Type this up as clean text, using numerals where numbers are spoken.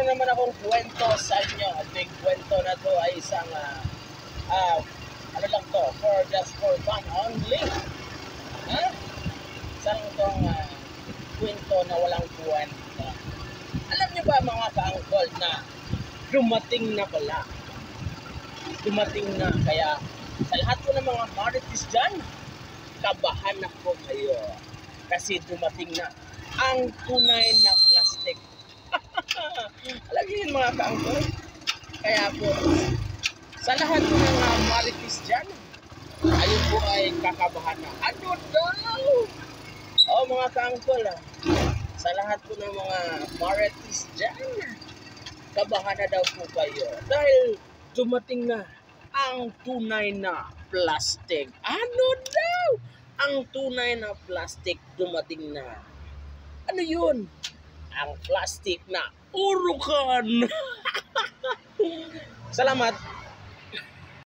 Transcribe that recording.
meron naman akong kwento sa inyo. At yung kwento na to ay isang ano lang to, just for fun only. Isang itong kwento na walang kwento. Alam niyo ba mga ka-angkol na dumating na pala? Dumating na, kaya sa lahat po ng mga marites dyan, kabahan na po kayo. Kasi dumating na ang tunay na plastic. Alam niyo yun mga ka-angkol? Kaya po, sa lahat po ng mga marites dyan, ayun po ay kakabahan na. Ano daw? O mga ka-angkol, sa lahat po ng mga marites dyan, kabahan na daw po kayo. Dahil dumating na ang tunay na plastic. Ano daw? Ang tunay na plastic dumating na. Ano yun? Ang plastic na urukan. Salamat.